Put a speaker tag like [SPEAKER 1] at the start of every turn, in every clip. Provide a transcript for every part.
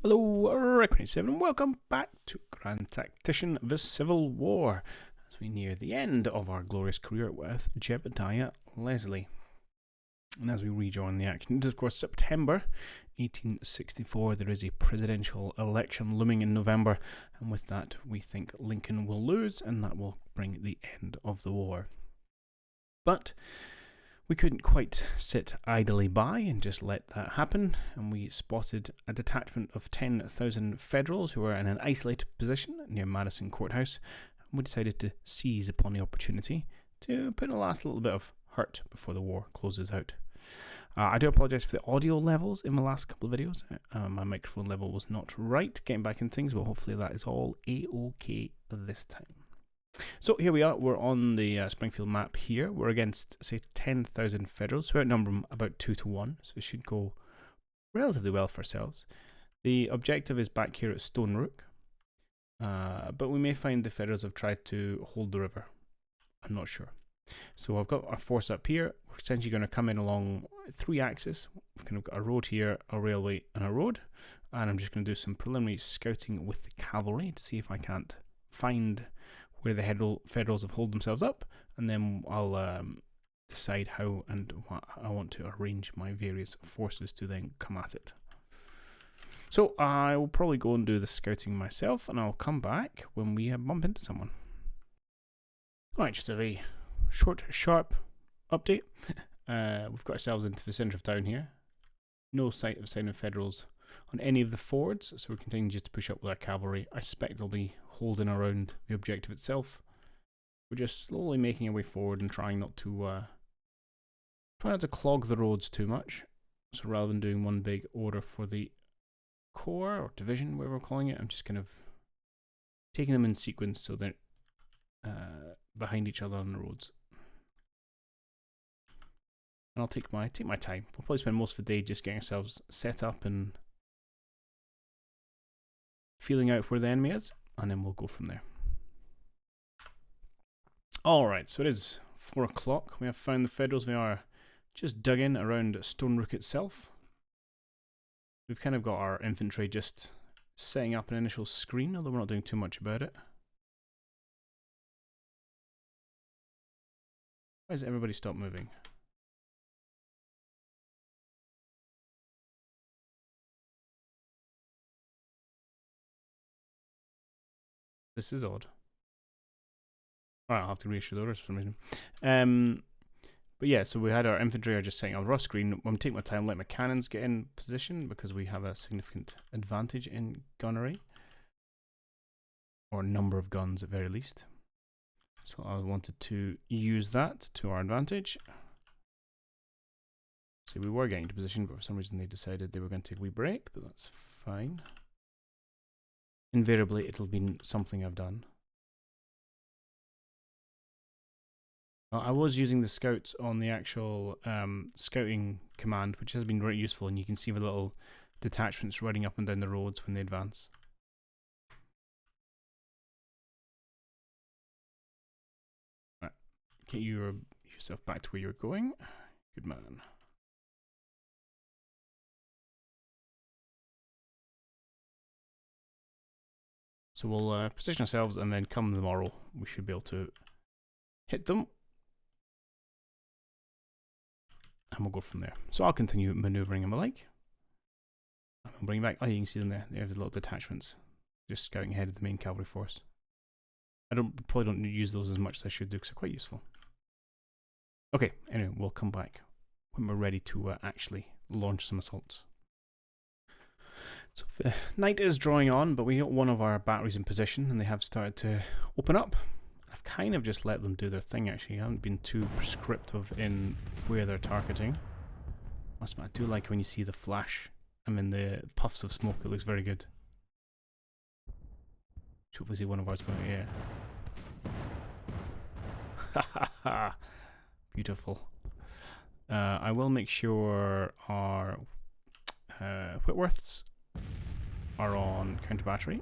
[SPEAKER 1] Hello, Rick27, and welcome back to Grand Tactician, the Civil War, as we near the end of our glorious career with Jebediah Leslie. And as we rejoin the action, it is of course September 1864. There is a presidential election looming in November, and with that we think Lincoln will lose, and that will bring the end of the war. But we couldn't quite sit idly by and just let that happen, and we spotted a detachment of 10,000 Federals who were in an isolated position near Madison Courthouse, and we decided to seize upon the opportunity to put in a last little bit of hurt before the war closes out. I do apologise for the audio levels in the last couple of videos. My microphone level was not right, getting back in things, but hopefully that is all A-OK this time. So here we are, we're on the Springfield map here. We're against, say, 10,000 Federals, so we outnumber them about 2 to 1, so it should go relatively well for ourselves. The objective is back here at Stone Rook, but we may find the Federals have tried to hold the river. I'm not sure. So I've got our force up here. We're essentially going to come in along 3 axes. We've kind of got a road here, a railway, and a road. And I'm just going to do some preliminary scouting with the cavalry to see if I can't find where the Federals have holed themselves up, and then I'll decide how and what I want to arrange my various forces to then come at it. So I will probably go and do the scouting myself, and I'll come back when we bump into someone. Alright, just a very short, sharp update. We've got ourselves into the centre of town here. No sign of Federals on any of the fords, so we're continuing just to push up with our cavalry. I suspect they'll be holding around the objective itself. We're just slowly making our way forward and trying not to clog the roads too much. So rather than doing one big order for the corps or division, whatever we're calling it, I'm just kind of taking them in sequence so they're behind each other on the roads. And I'll take my time. We'll probably spend most of the day just getting ourselves set up and feeling out where the enemy is, and then we'll go from there. Alright, so it is 4 o'clock. We have found the Federals. We are just dug in around Stone Rook itself. We've kind of got our infantry just setting up an initial screen, although we're not doing too much about it. Why does everybody stop moving? This is odd. Alright, I'll have to reissue the orders for some reason. But yeah, so we had our infantry are just setting up a rough screen. I'm taking my time, let my cannons get in position because we have a significant advantage in gunnery. Or number of guns at very least. So I wanted to use that to our advantage. So we were getting to position, but for some reason they decided they were going to take a wee break, but that's fine. Invariably, it'll be something I've done. I was using the scouts on the actual scouting command, which has been very useful, and you can see the little detachments riding up and down the roads when they advance. Right, get yourself back to where you're going. Good man. So we'll position ourselves, and then come tomorrow, we should be able to hit them. And we'll go from there. So I'll continue manoeuvring and the like. I'll bring back. Oh, you can see them there. They have the little detachments, just scouting ahead of the main cavalry force. I probably don't use those as much as I should do because they're quite useful. Okay, anyway, we'll come back when we're ready to actually launch some assaults. So the night is drawing on, but we got one of our batteries in position, and they have started to open up. I've kind of just let them do their thing, actually. I haven't been too prescriptive in where they're targeting. I do like when you see the flash. I mean, the puffs of smoke, it looks very good. Hopefully see one of ours going, yeah. Ha ha ha. Beautiful. I will make sure our Whitworths are on counter battery.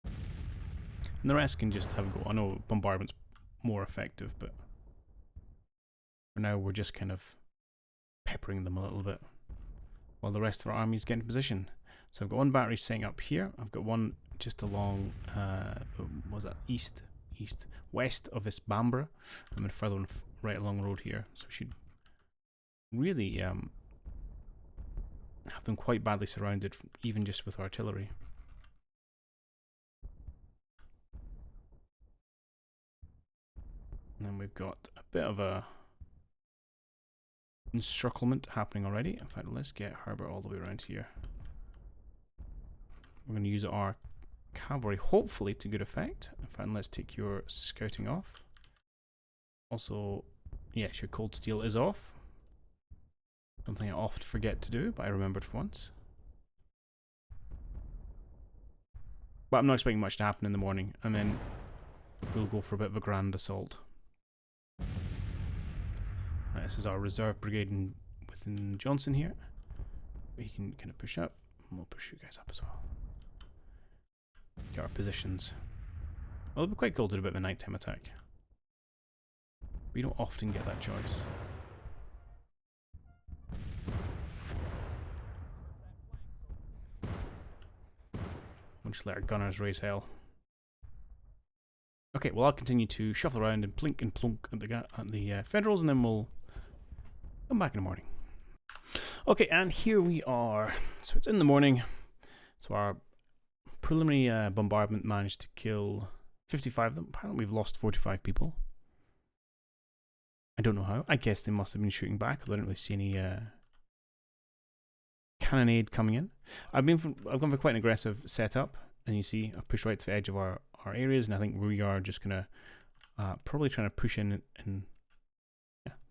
[SPEAKER 1] And the rest can just have a go. I know bombardment's more effective, but for now we're just kind of peppering them a little bit while the rest of our armies get in position. So I've got one battery setting up here. I've got one just along, what was that, west of this Bambra, and then further on right along the road here. So we should really have them quite badly surrounded, even just with artillery. And then we've got a bit of a encirclement happening already. In fact, let's get Herbert all the way around here. We're going to use our cavalry, hopefully to good effect. In fact, let's take your scouting off. Also, yes, your cold steel is off. Something I often forget to do, but I remembered for once. But I'm not expecting much to happen in the morning, and then we'll go for a bit of a grand assault. Right, this is our reserve brigade within Johnson here. We can kind of push up, and we'll push you guys up as well. Get our positions. Well, it'll be quite cool to do a bit of a nighttime attack. We don't often get that choice. We'll just let our gunners raise hell. Okay, well I'll continue to shuffle around and plink and plunk at the Federals, and then we'll come back in the morning. Okay, and here we are. So it's in the morning. So our preliminary bombardment managed to kill 55 of them. Apparently we've lost 45 people. I don't know how. I guess they must have been shooting back. I didn't really see any cannonade coming in. I've gone for quite an aggressive setup. As you see, I've pushed right to the edge of our areas, and I think we are just going to probably trying to push in and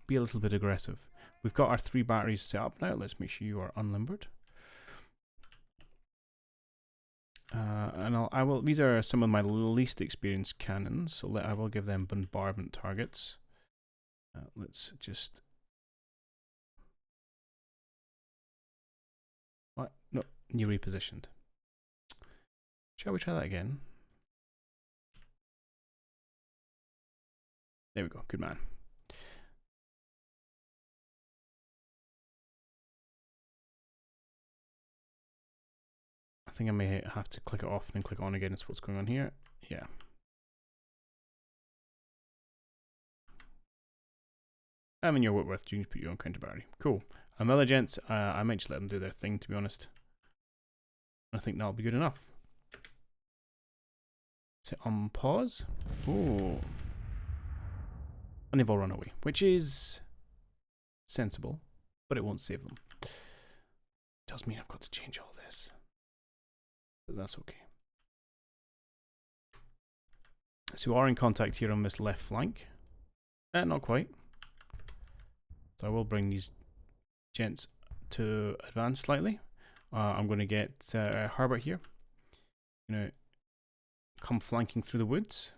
[SPEAKER 1] be a little bit aggressive. We've got our 3 batteries set up now. Let's make sure you are unlimbered. And I will. These are some of my least experienced cannons, so I will give them bombardment targets. Let's just. What? No, you repositioned. Shall we try that again? There we go. Good man. I think I may have to click it off and then click it on again. Is what's going on here. Yeah. I'm in your Whitworth. You can put your own counter battery. Cool. And the other gents, I might just let them do their thing, to be honest. I think that'll be good enough. Set on pause. Oh. And they've all run away, which is sensible, but it won't save them. Does mean I've got to change all this. But that's okay. So we are in contact here on this left flank. Not quite. So I will bring these gents to advance slightly. I'm going to get Herbert here. Come flanking through the woods.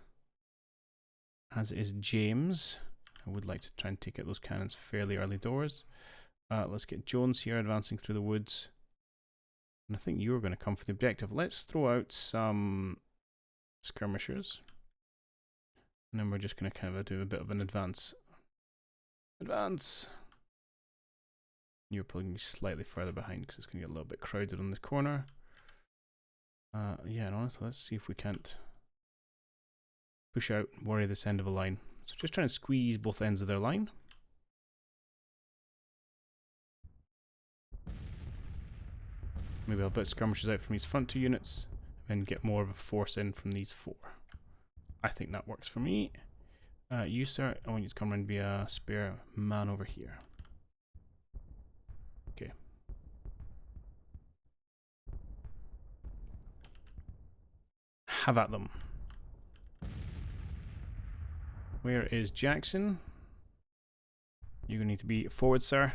[SPEAKER 1] As is James. I would like to try and take out those cannons fairly early doors. Let's get Jones here advancing through the woods. And I think you're going to come for the objective. Let's throw out some skirmishers. And then we're just going to kind of do a bit of an advance. Advance! You're probably going to be slightly further behind because it's going to get a little bit crowded on this corner. Yeah, and honestly, let's see if we can't push out and worry this end of a line. So just trying to squeeze both ends of their line. Maybe I'll put skirmishers out from these front 2 units and get more of a force in from these 4. I think that works for me. You, sir, I want you to come around and be a spare man over here. Okay. Have at them. Where is Jackson? You're going to need to be forward, sir.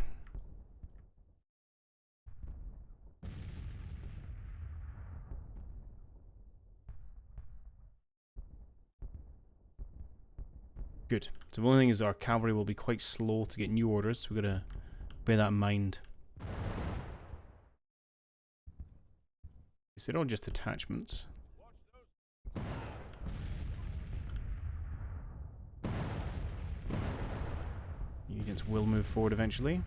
[SPEAKER 1] Good. So the only thing is our cavalry will be quite slow to get new orders, so we've got to bear that in mind. They're all just attachments. Units will move forward eventually.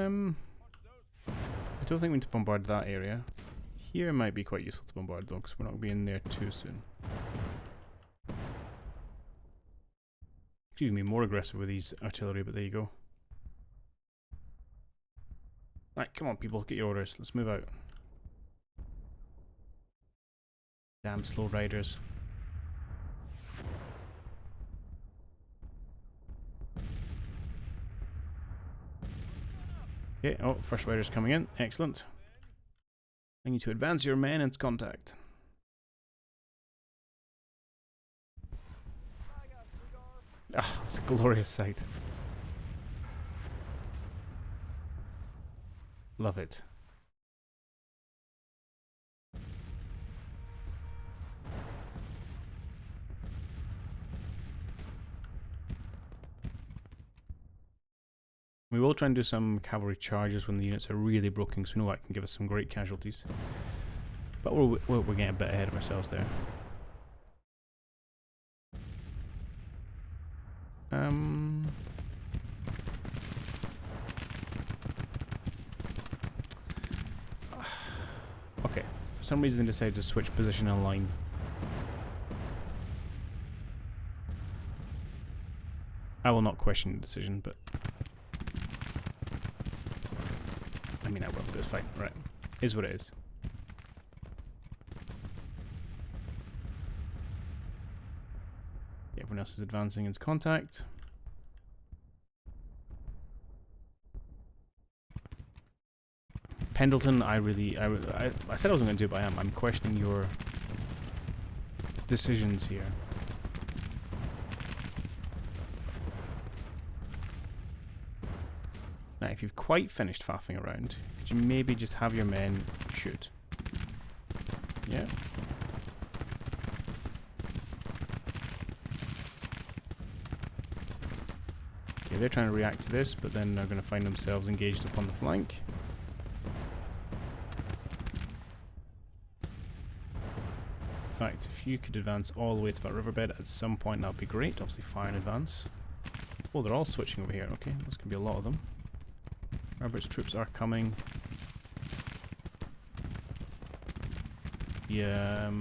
[SPEAKER 1] I don't think we need to bombard that area. Here might be quite useful to bombard though, because we're not going to be in there too soon. Excuse me, more aggressive with these artillery, but there you go. Right, come on people, get your orders. Let's move out. Damn slow riders. Okay, oh, first rider's coming in. Excellent. I need to advance your men into contact. Ah, it's a glorious sight. Love it. We will try and do some cavalry charges when the units are really broken, because we know that can give us some great casualties. But we're getting a bit ahead of ourselves there. Okay, for some reason they decided to switch position on line. I will not question the decision, but I mean I will, but it's fine, right. Is what it is. Everyone else is advancing into contact. Pendleton, I said I wasn't going to do it, but I'm questioning your decisions here. Now, if you've quite finished faffing around, could you maybe just have your men shoot? Yeah. Okay, they're trying to react to this, but then they're going to find themselves engaged upon the flank. In fact, if you could advance all the way to that riverbed at some point, that would be great. Obviously, fire in advance. Oh, they're all switching over here. Okay, there's going to be a lot of them. Herbert's troops are coming. The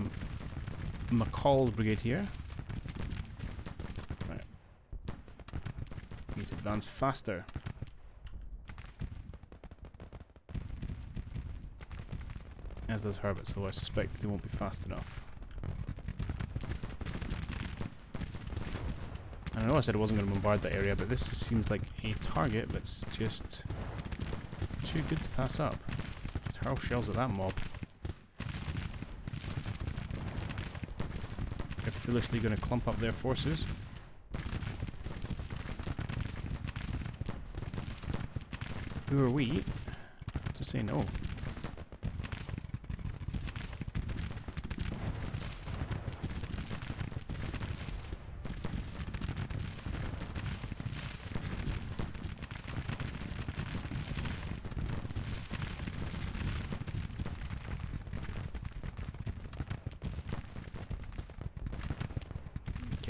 [SPEAKER 1] McCall brigade here. Right. Need to advance faster. As does Herbert, so I suspect they won't be fast enough. I know I said I wasn't going to bombard that area, but this seems like a target that's just too good to pass up. Just hurl shells at that mob. They're foolishly going to clump up their forces. Who are we to say no?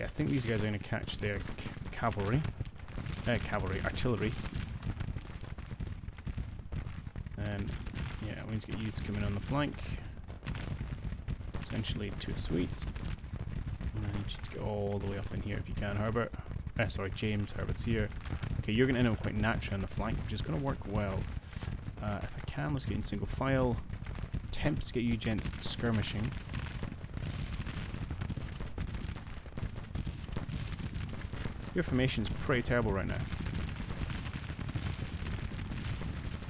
[SPEAKER 1] I think these guys are going to catch their artillery. And yeah, we need to get youths coming on the flank. Essentially, too sweet. And I need you to get all the way up in here if you can, Herbert. Sorry, James. Herbert's here. Okay, you're going to end up quite naturally on the flank, which is going to work well. If I can, let's get in single file. Attempt to get you gents skirmishing. Your formation's pretty terrible right now.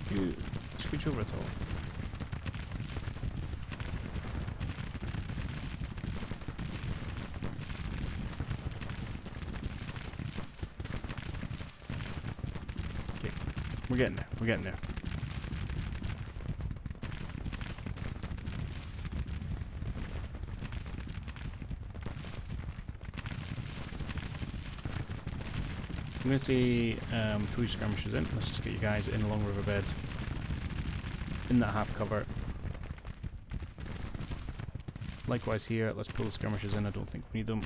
[SPEAKER 1] You scooch over at all. Okay, we're getting there. We're getting there. I'm going to see two skirmishers in. Let's just get you guys in along riverbed. In that half cover. Likewise here, let's pull the skirmishers in. I don't think we need them.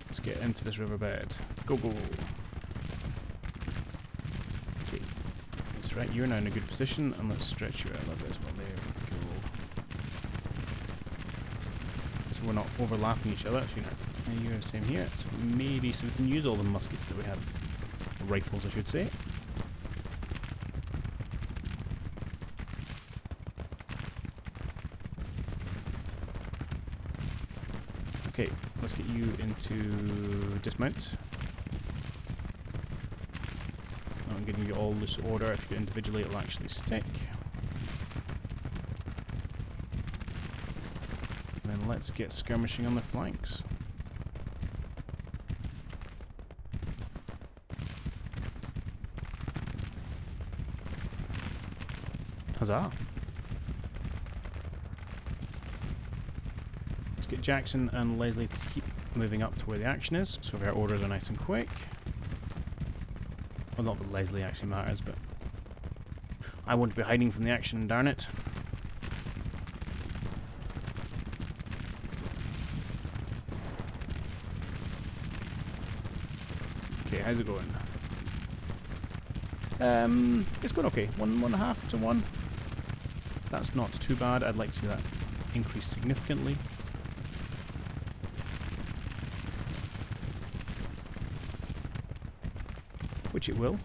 [SPEAKER 1] Let's get into this riverbed. Go, go, go. Okay. threat. You're now in a good position, and let's stretch you out a little bit as well. There we go. So we're not overlapping each other. Actually, no. You're the same here. So maybe so we can use all the muskets that we have. Rifles, I should say. Okay, let's get you into dismount. I'm giving you all loose order. If you do individually, it'll actually stick. And then let's get skirmishing on the flanks. Huzzah! Let's get Jackson and Leslie to keep moving up to where the action is, so our orders are nice and quick. Well, not that Leslie actually matters, but I want to be hiding from the action, darn it. Okay, how's it going? It's going okay. 1.5 to 1. That's not too bad. I'd like to see that increase significantly. Which it will.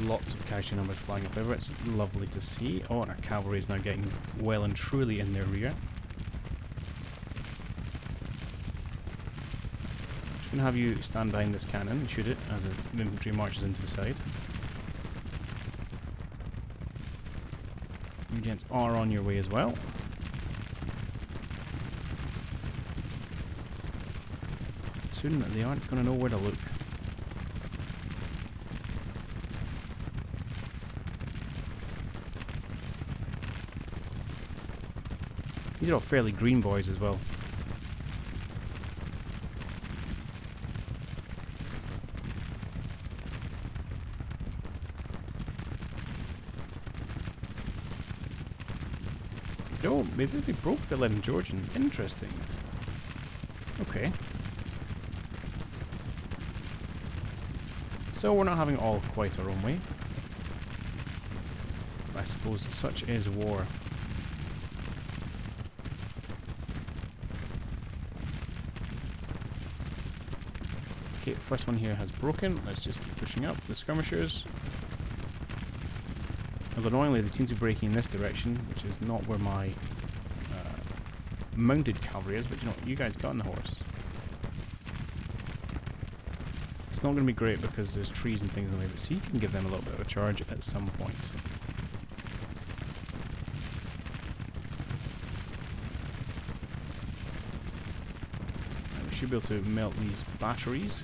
[SPEAKER 1] Lots of casualty numbers flying up over it. It's lovely to see. Oh, and our cavalry is now getting well and truly in their rear. Just going to have you stand behind this cannon and shoot it as the infantry marches into the side. You gents are on your way as well. Soon they aren't going to know where to look. These are all fairly green boys as well. Oh, maybe they broke the Leaden Georgian. Interesting. Okay. So we're not having all quite our own way. I suppose such is war. Okay, the first one here has broken. Let's just keep pushing up. The skirmishers. Although annoyingly they seem to be breaking in this direction, which is not where my mounted cavalry is, but you know what, you guys got on the horse. It's not going to be great because there's trees and things in the way, but see if you can give them a little bit of a charge at some point. And we should be able to melt these batteries.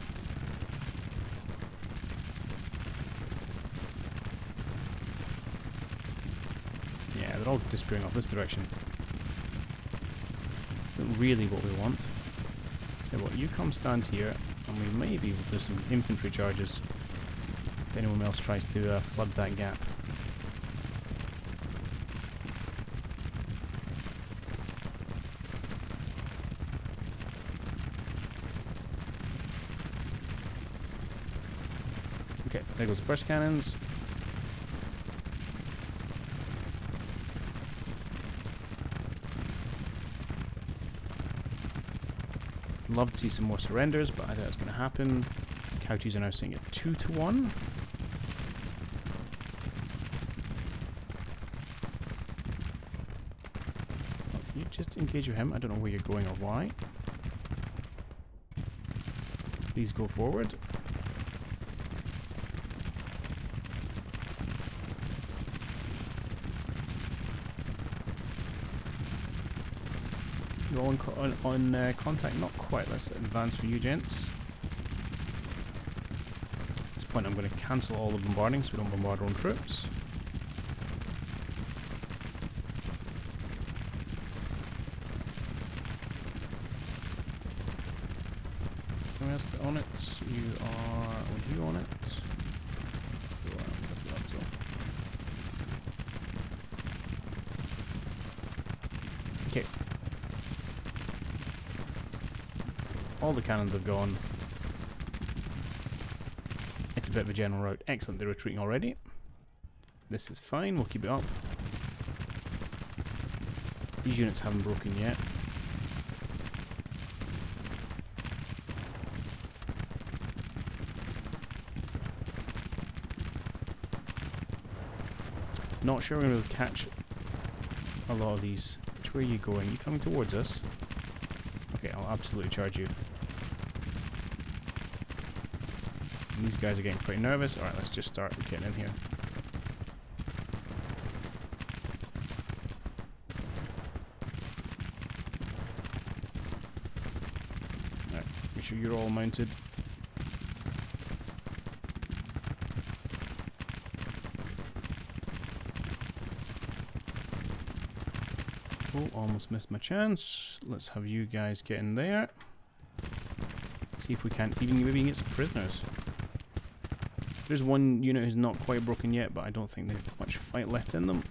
[SPEAKER 1] Yeah, they're all disappearing off this direction. Not really what we want. So what, you come stand here, and we may be able to do some infantry charges if anyone else tries to flood that gap. Okay, there goes the first cannons. Love to see some more surrenders, but I doubt it's going to happen. Casualties are now sitting at 2 to 1. You just engage with him. I don't know where you're going or why. Please go forward. You're on contact? Not quite. Let's advance for you, gents. At this point I'm going to cancel all the bombarding so we don't bombard our own troops. Someone else on it? You are on it? You are on it. Okay, All the cannons have gone. It's a bit of a general rout. Excellent, they're retreating already. This is fine, we'll keep it up. These units haven't broken yet. Not sure we're going to catch a lot of these. Which way are you going? You coming towards us? Okay, I'll absolutely charge you. And these guys are getting pretty nervous. Alright, let's just start getting in here. Alright, make sure you're all mounted. Oh, almost missed my chance. Let's have you guys get in there. See if we can't even maybe get some prisoners. There's one unit who's not quite broken yet, but I don't think they've much fight left in them.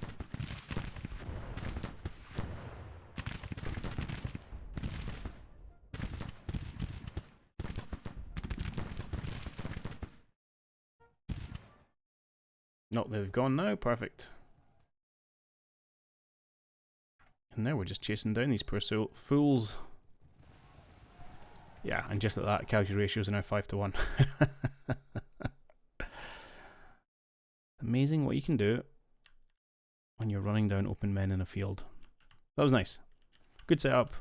[SPEAKER 1] No, they've gone now. Perfect. And now we're just chasing down these poor fools. Yeah, and just like that, casualty ratios are now 5-1. Amazing what you can do when you're running down open men in a field. That was nice. Good setup.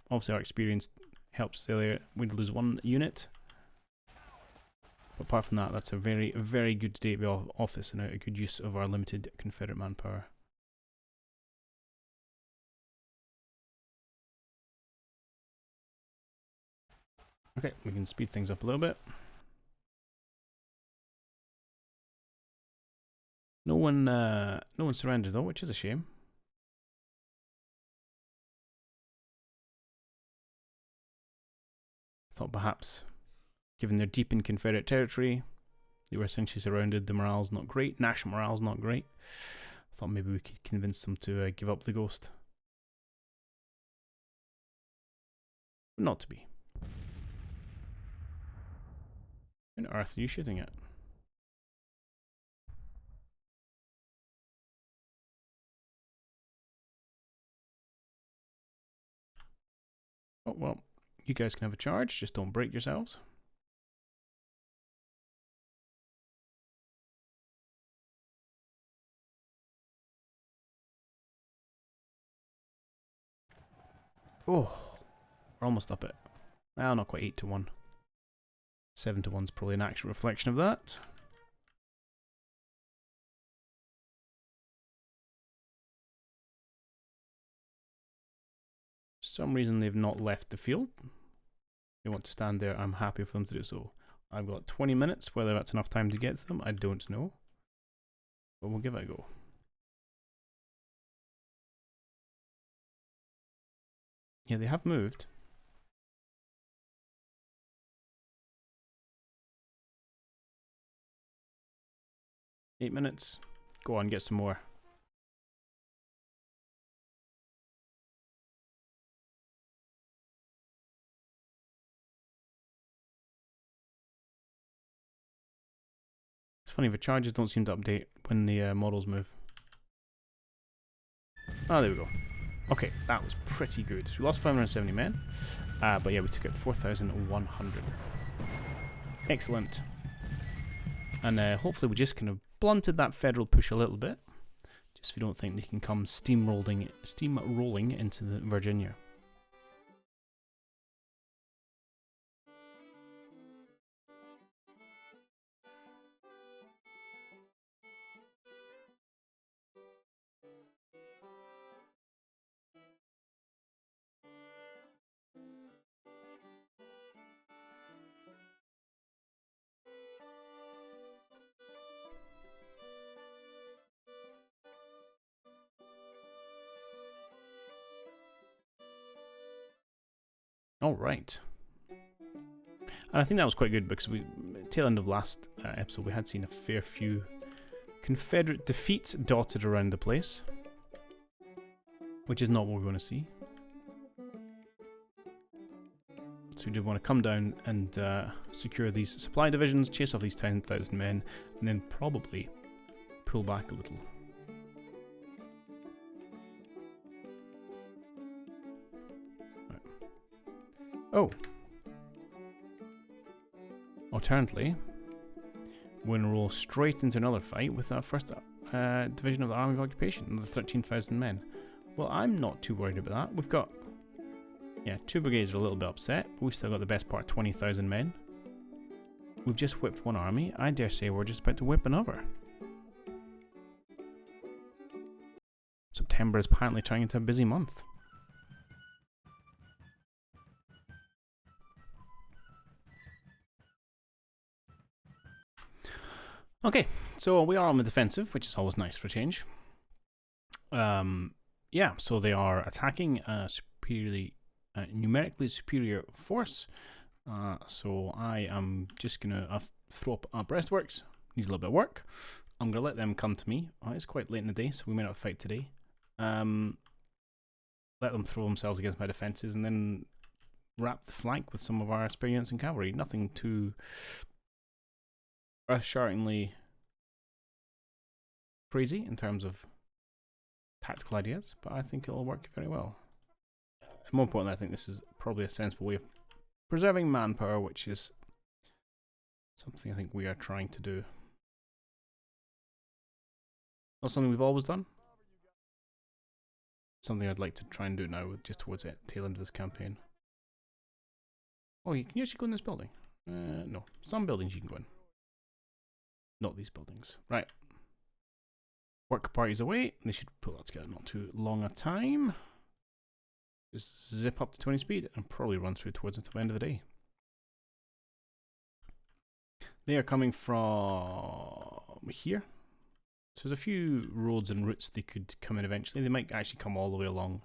[SPEAKER 1] Obviously our experience helps there. We'd lose one unit. But apart from that, that's a very, very good state of office and a good use of our limited Confederate manpower. Okay, we can speed things up a little bit. No one surrendered though, which is a shame. Thought perhaps, given they're deep in Confederate territory, they were essentially surrounded. The morale's not great. National morale's not great. Thought maybe we could convince them to give up the ghost. But not to be. What on earth are you shooting at? Oh, well, you guys can have a charge, just don't break yourselves. Oh, we're almost up it. Well, not quite 8-1. 7-1 is probably an actual reflection of that. For some reason they've not left the field. They want to stand there. I'm happy for them to do so. I've got 20 minutes. Whether that's enough time to get to them, I don't know. But we'll give it a go. Yeah, they have moved. Eight minutes. Go on, get some more. It's funny, the charges don't seem to update when the models move. Oh, there we go. Okay, that was pretty good. So we lost 570 men, but yeah, we took it 4,100. Excellent. And hopefully we just kind of blunted that federal push a little bit, just so we don't think they can come steamrolling into Virginia. All right. And I think that was quite good because tail end of last episode, we had seen a fair few Confederate defeats dotted around the place, which is not what we're going to see. So we did want to come down and secure these supply divisions, chase off these 10,000 men, and then probably pull back a little. Right. Oh. Alternatively, we're going to roll straight into another fight with our first division of the Army of Occupation, the 13,000 men. Well, I'm not too worried about that. We've got, yeah, 2 brigades are a little bit upset, but we've still got the best part, 20,000 men. We've just whipped one army. I dare say we're just about to whip another. September is apparently turning into a busy month. Okay, so we are on the defensive, which is always nice for a change. Yeah, so they are attacking a numerically superior force. So I am just going to throw up our breastworks. Needs a little bit of work. I'm going to let them come to me. Oh, it's quite late in the day, so we may not fight today. Let them throw themselves against my defences and then wrap the flank with some of our spear units and cavalry. Nothing too earth-shatteringly crazy in terms of tactical ideas, but I think it'll work very well. And more importantly, I think this is probably a sensible way of preserving manpower, which is something I think we are trying to do. Not something we've always done. Something I'd like to try and do now, with just towards the tail end of this campaign. Oh, can you actually go in this building? No. Some buildings you can go in. Not these buildings. Right. Work parties away. They should pull that together not too long a time. Just zip up to 20 speed and probably run through towards the end of the day. They are coming from here. So there's a few roads and routes they could come in eventually. They might actually come all the way along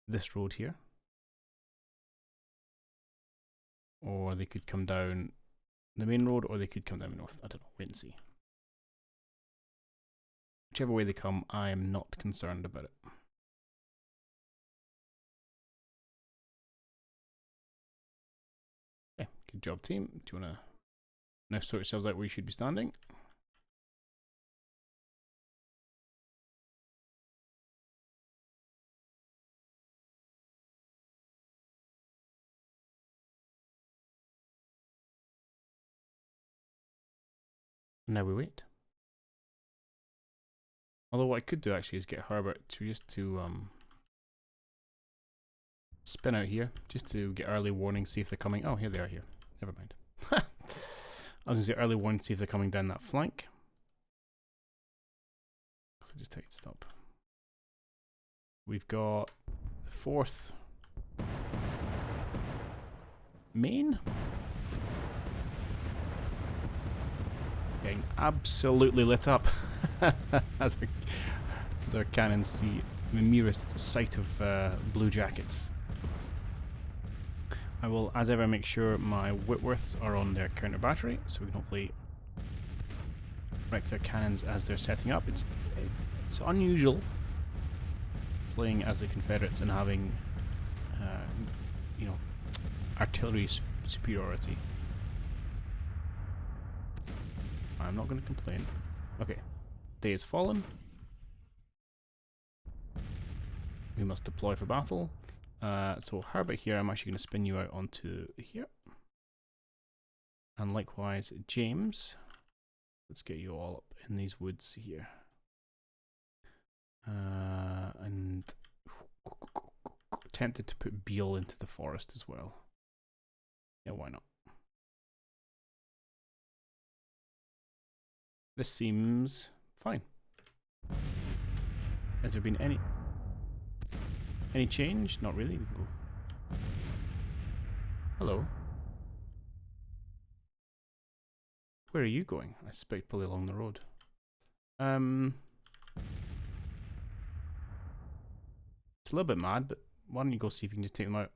[SPEAKER 1] this road here. Or they could come down the main road, or they could come down the north. I don't know. Wait and see. Whichever way they come, I am not concerned about it. Okay, good job, team. Do you want to now sort yourselves out where you should be standing? Now we wait. Although what I could do actually is get Herbert to just to spin out here, just to get early warning, see if they're coming. Oh, here they are here. Never mind. I was going to say early warning, see if they're coming down that flank. So just take it, stop. We've got the 4th Maine. Getting absolutely lit up as our cannons see the merest sight of blue jackets. I will, as ever, make sure my Whitworths are on their counter battery, so we can hopefully wreck their cannons as they're setting up. It's unusual playing as the Confederates and having, you know, artillery superiority. I'm not going to complain. Okay, day has fallen. We must deploy for battle. So Herbert here, I'm actually going to spin you out onto here. And likewise, James. Let's get you all up in these woods here. And tempted to put Beale into the forest as well. Yeah, why not? This seems fine. Has there been any change? Not really. We can go. Hello. Where are you going? I suspect probably along the road. It's a little bit mad, but why don't you go see if you can just take them out?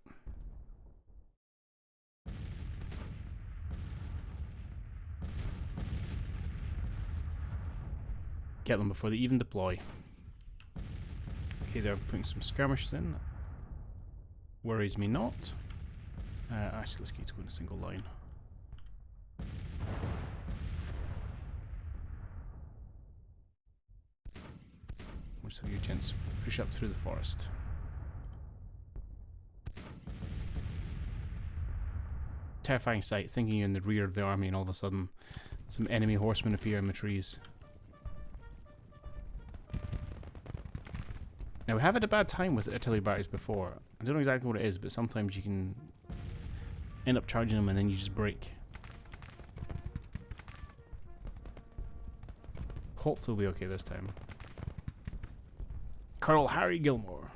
[SPEAKER 1] Get them before they even deploy. Okay, they're putting some skirmishes in. Worries me not. Actually, let's get to go in a single line. Most of you gents push up through the forest. Terrifying sight, thinking you're in the rear of the army and all of a sudden some enemy horsemen appear in the trees. Now, we have had a bad time with artillery batteries before. I don't know exactly what it is, but sometimes you can end up charging them and then you just break. Hopefully we'll be okay this time. Colonel Harry Gilmore.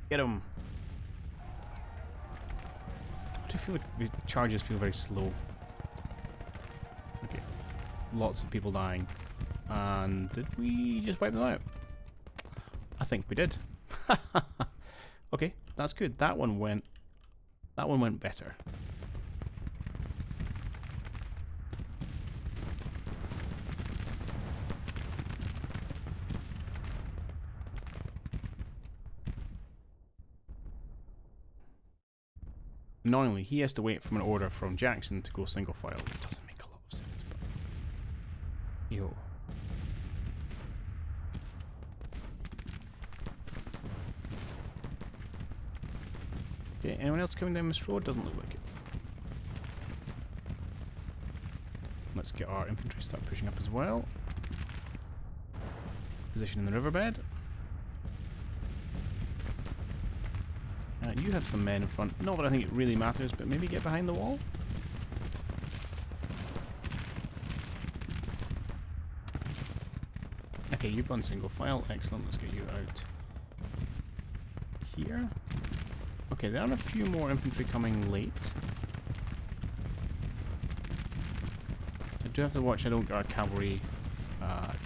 [SPEAKER 1] Get him! I do feel like the charges feel very slow. Okay. Lots of people dying. And did we just wipe them out? I think we did. Okay, that's good. That one went better. Annoyingly, he has to wait for an order from Jackson to go single file. It doesn't make a lot of sense, but... Yo. Okay, anyone else coming down this road? Doesn't look like it. Let's get our infantry start pushing up as well. Position in the riverbed. You have some men in front. Not that I think it really matters, but maybe get behind the wall. Okay, you've gone single file. Excellent. Let's get you out here. Okay, there are a few more infantry coming late. I do have to watch I don't get our cavalry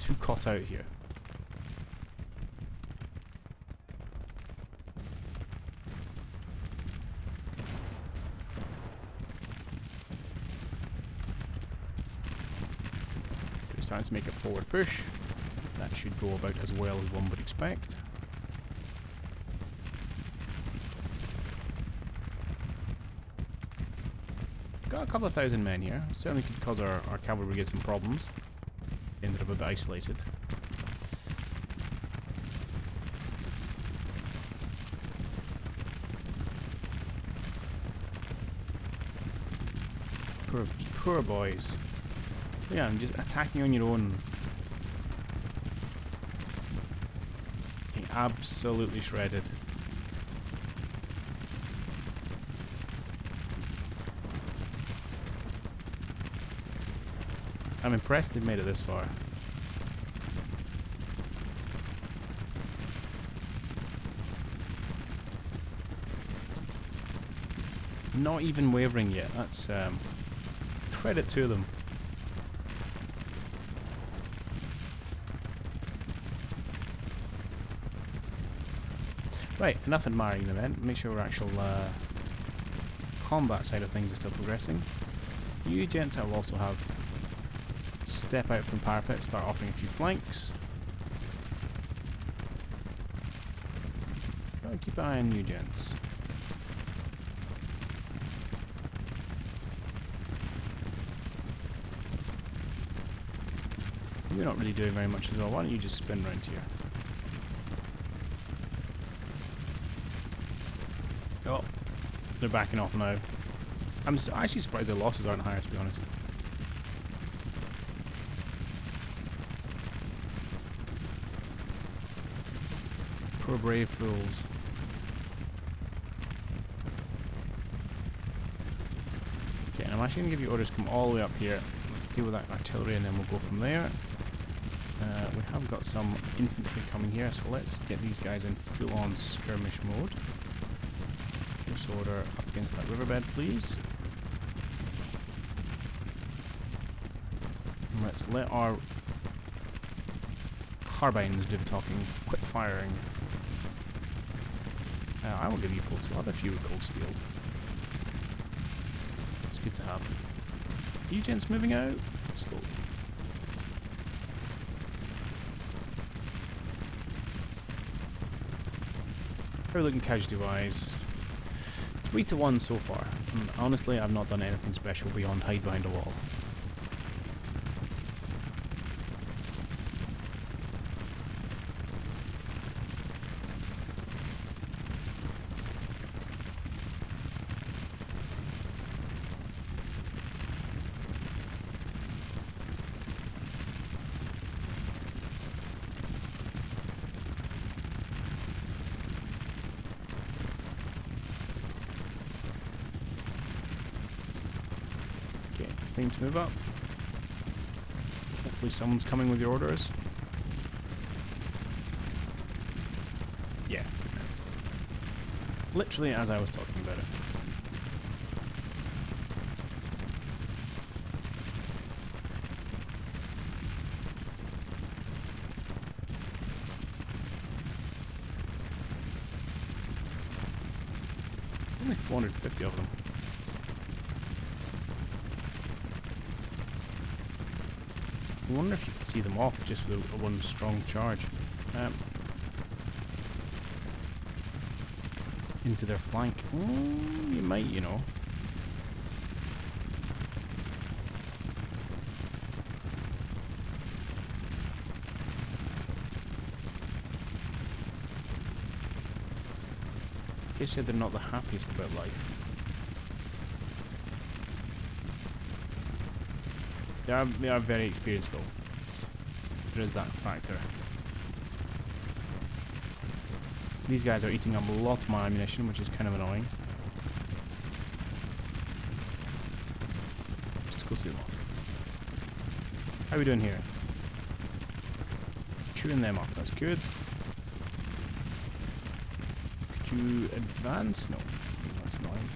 [SPEAKER 1] too caught out here. Starting to make a forward push. That should go about as well as one would expect. Got a couple of thousand men here. Certainly could cause our cavalry get some problems. Ended up a bit isolated. Poor boys. Yeah, I'm just attacking on your own. Okay, absolutely shredded. I'm impressed they've made it this far. Not even wavering yet. That's credit to them. Right, enough admiring the men. Make sure our actual combat side of things is still progressing. You gents will also have step out from parapet, start offering a few flanks. Gotta keep an eye on you gents. You're not really doing very much as well. Why don't you just spin around here? Oh, they're backing off now. I'm actually surprised their losses aren't higher, to be honest. Poor brave fools. Okay, and I'm actually going to give you orders to come all the way up here. Let's deal with that artillery and then we'll go from there. We have got some infantry coming here, so let's get these guys in full-on skirmish mode. This order up against that riverbed, please. And let's let our carbines do the talking. Quick firing. I will give you cold steel. I'll have a few with cold steel. It's good to have. You gents moving out? Slowly. How are we looking casualty-wise? 3-1 so far. And honestly, I've not done anything special beyond hide behind a wall. Things move up. Hopefully someone's coming with your orders. Yeah. Literally as I was talking about it. Only 450 of them. I wonder if you could see them off just with a one strong charge. Into their flank. You might, you know. They said they're not the happiest about life. They are very experienced though. There is that factor. These guys are eating up a lot of my ammunition, which is kind of annoying. Just go see them off. How are we doing here? Chewing them up, that's good. Could you advance? No, that's annoying.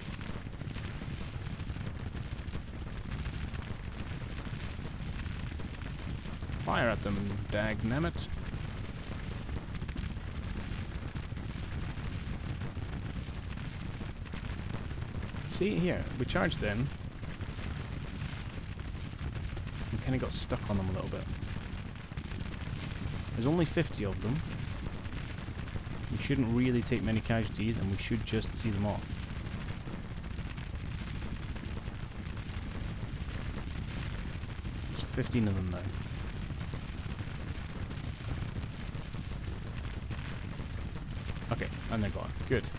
[SPEAKER 1] Fire at them, dagnammit. See, here, we charged in. We kind of got stuck on them a little bit. There's only 50 of them. We shouldn't really take many casualties, and we should just see them off. There's 15 of them now. Okay, and they're gone. Good.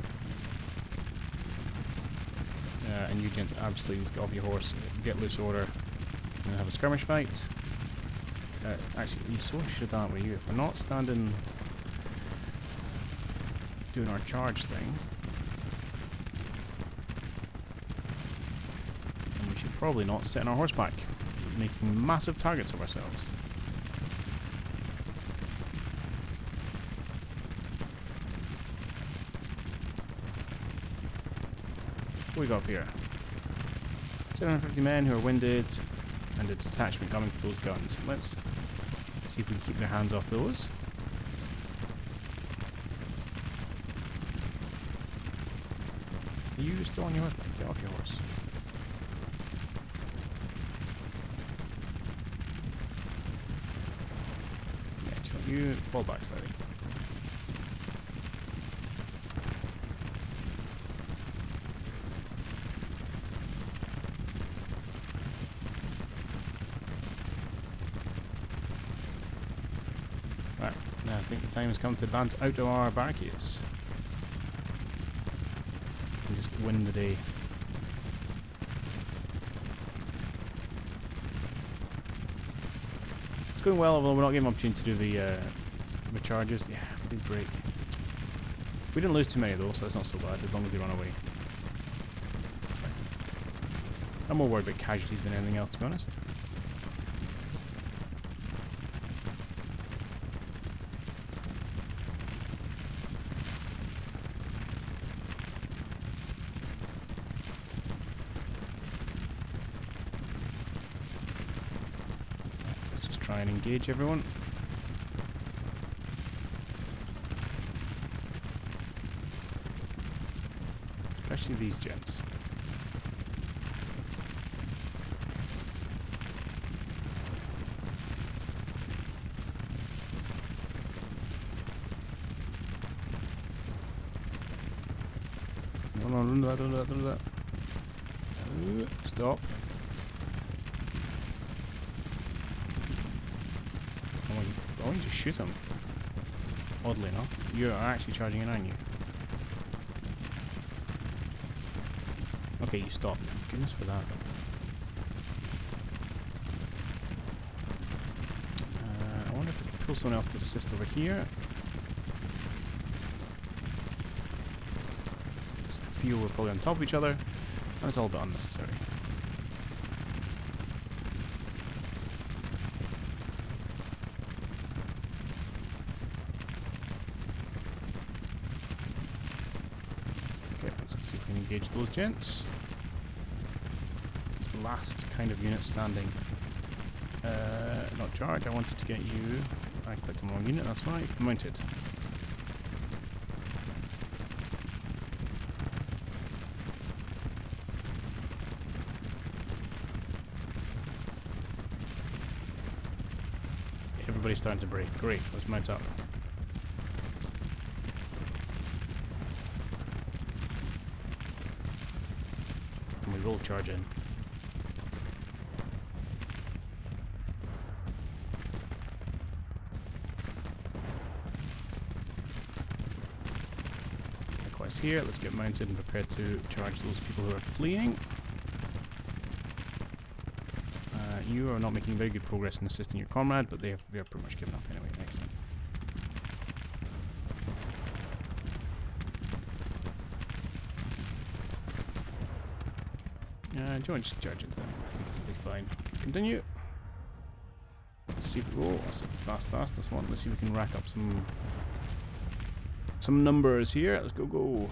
[SPEAKER 1] And you gents absolutely get off your horse, get loose order, and have a skirmish fight. Actually, you so should have done it with you. If we're not standing doing our charge thing, then we should probably not sit on our horseback, making massive targets of ourselves. What we got up here? 750 men who are winded, and a detachment coming for those guns. Let's see if we can keep their hands off those. Are you still on your horse? Get off your horse. Yeah, you fall back slightly. Right, now I think the time has come to advance out of our barricades. And just win the day. It's going well, although we're not getting an opportunity to do the charges. Yeah, big break. We didn't lose too many of those, so that's not so bad, as long as they run away. That's fine. I'm more worried about casualties than anything else, to be honest. Try and engage everyone. Especially these gents. Hold on, don't do that. Stop. I want you to shoot him. Oddly enough. You are actually charging in, aren't you? Okay, you stopped. Goodness for that. I wonder if I can pull someone else to assist over here. I feel we're probably on top of each other, and it's all a bit unnecessary. Okay, let's see if we can engage those gents. Last kind of unit standing. Not charge, I wanted to get you. I clicked on the wrong unit, that's right. Mounted. Everybody's starting to break. Great, let's mount up. And we roll charge in. Here, let's get mounted and prepared to charge those people who are fleeing. You are not making very good progress in assisting your comrade, but they are pretty much given up anyway. Excellent. Do you want to just charge into them? I think it'll be fine. Continue. Let's see if we go. That's fast. That's one. Let's see if we can rack up some numbers here. Let's go.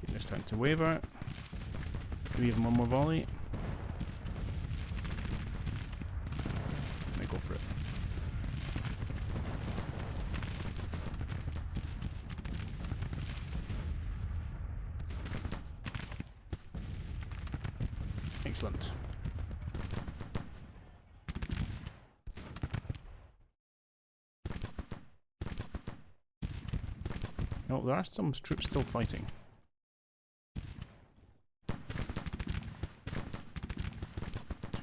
[SPEAKER 1] They're starting to waver. Do we have one more volley? Let me go for it. Excellent. Oh, there are some troops still fighting.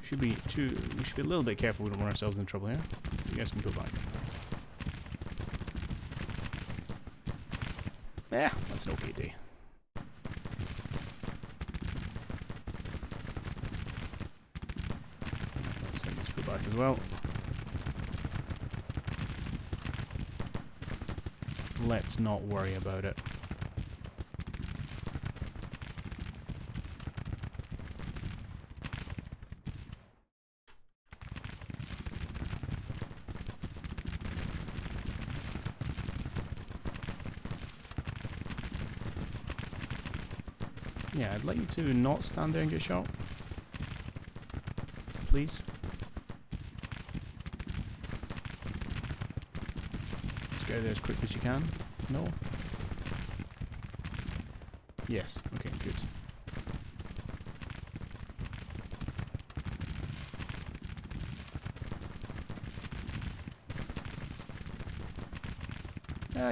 [SPEAKER 1] We should be a little bit careful we don't run ourselves in trouble here. You guys can go back. Yeah, that's an okay day. Let's go back as well. Let's not worry about it. Yeah, I'd like you to not stand there and get shot. Please. Let's go there as quickly as you can. No? Yes. Okay, good.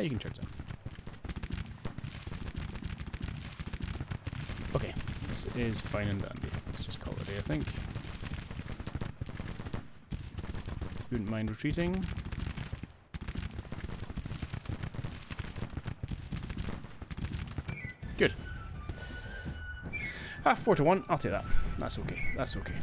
[SPEAKER 1] You can charge them. Okay, this is fine and dandy. Let's just call it a day, I think. Wouldn't mind retreating. Good. 4-1. I'll take that. That's okay. That's okay.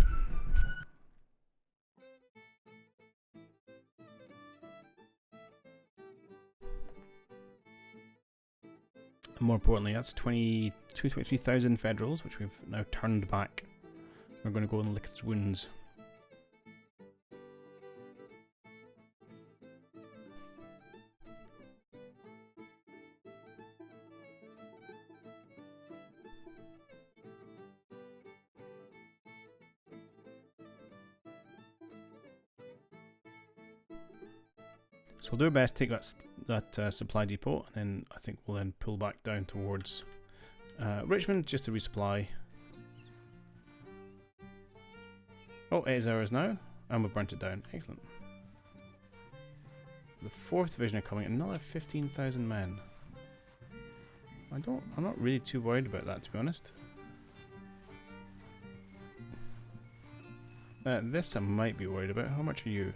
[SPEAKER 1] More importantly, that's 23,000 Federals, which we've now turned back. We're going to go and lick its wounds. So we'll do our best to take that supply depot, and then I think we'll then pull back down towards Richmond just to resupply. Oh, it is ours now, and we've burnt it down. Excellent. The 4th Division are coming, another 15,000 men. I'm not really too worried about that, to be honest. This I might be worried about. How much are you?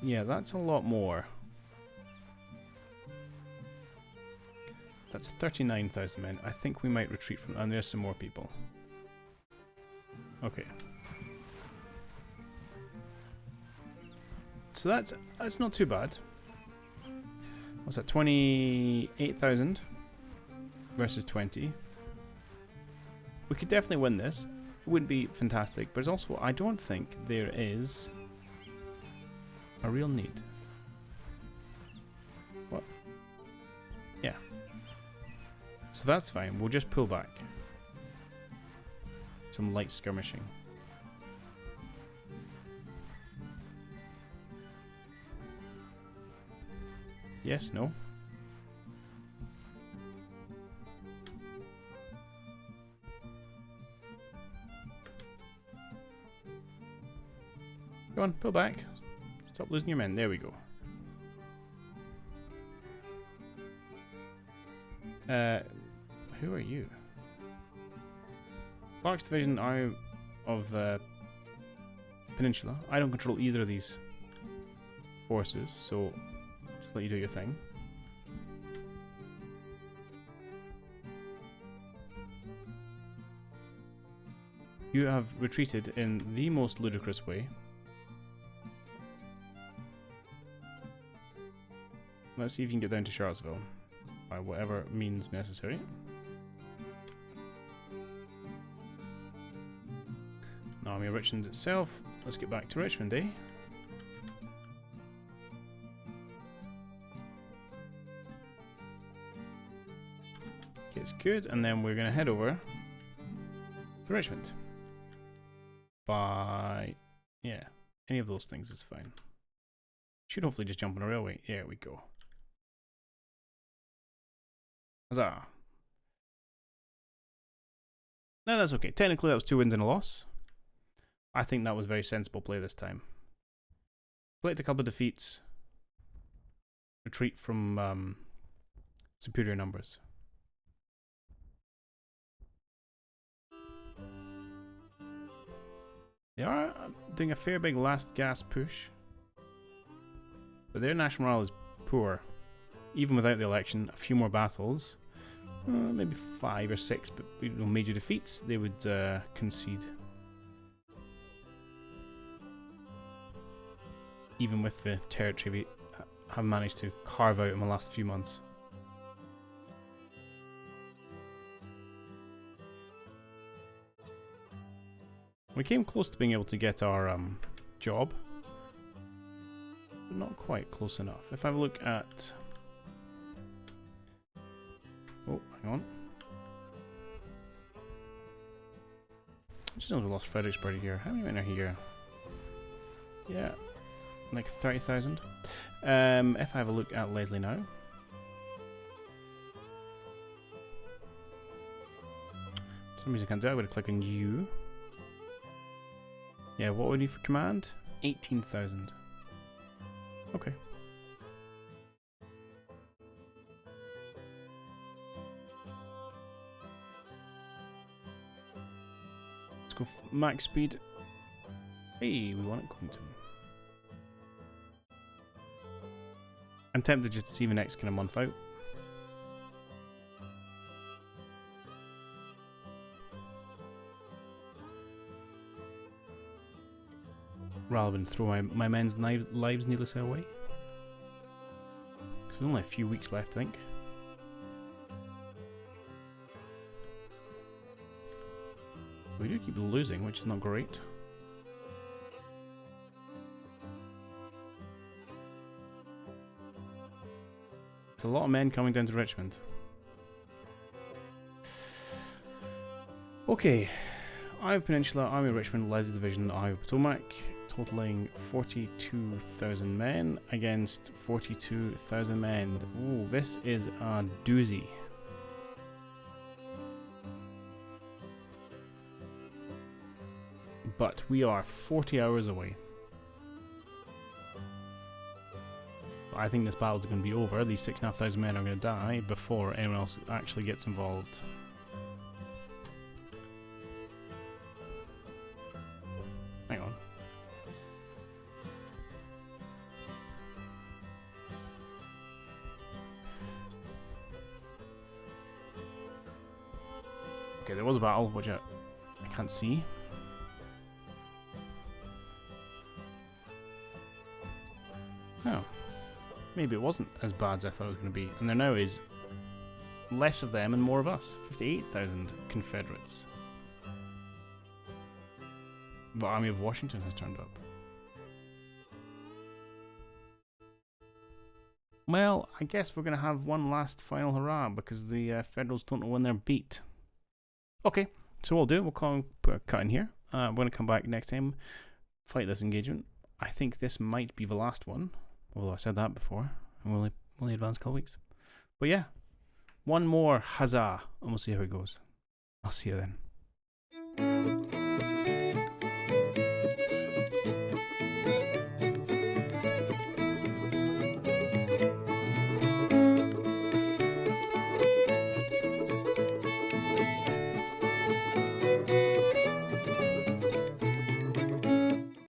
[SPEAKER 1] Yeah, that's a lot more. That's 39,000 men. I think we might retreat from... And there's some more people. Okay. So that's not too bad. What's that? 28,000 versus 20. We could definitely win this. It wouldn't be fantastic, but it's also, I don't think there is a real need. What? Yeah. So that's fine. We'll just pull back. Some light skirmishing. Yes, no. Go on, pull back. Stop losing your men. There we go. Who are you? Clark's Division are of Peninsula. I don't control either of these forces, so just let you do your thing. You have retreated in the most ludicrous way. Let's see if you can get down to Charlottesville by whatever means necessary. Army of Richmond itself. Let's get back to Richmond, eh? Okay, it's good, and then we're going to head over to Richmond. By... yeah, any of those things is fine. Should hopefully just jump on a railway. There we go. Huzzah. No, that's okay. Technically, that was 2 wins and a loss. I think that was very sensible play this time. Collect a couple of defeats. Retreat from superior numbers. They are doing a fair big last gasp push. But their national morale is poor. Even without the election, a few more battles. Maybe 5 or 6, but major defeats, they would concede. Even with the territory we have managed to carve out in the last few months. We came close to being able to get our job, but not quite close enough. If I have a look at... oh, hang on. I just know we lost Fredericksburg here. How many men are here? Yeah. Like 30,000. If I have a look at Leslie now. For some reason I can't do it. I'm going to click on you. Yeah, what would we need for command? 18,000. Okay. Let's go max speed. Hey, we want it Covington. I'm tempted just to see the next kind of month out. Rather than throw my men's lives needlessly away. Because there's only a few weeks left, I think. We do keep losing, which is not great. There's a lot of men coming down to Richmond. Okay. Iowa Peninsula, Army of Richmond, Leslie Division, Iowa Potomac, totaling 42,000 men against 42,000 men. Ooh, this is a doozy. But we are 40 hours away. I think this battle's going to be over. These 6,500 men are going to die before anyone else actually gets involved. Hang on. Okay, there was a battle, which I can't see. Oh. Maybe it wasn't as bad as I thought it was going to be. And there now is less of them and more of us. 58,000 Confederates. The Army of Washington has turned up. Well, I guess we're going to have one last final hurrah because the Federals don't know when they're beat. Okay, so we'll put a cut in here. We're going to come back next time, fight this engagement. I think this might be the last one. Although I said that before, and we'll only advance a couple weeks. But yeah, one more huzzah, and we'll see how it goes. I'll see you then.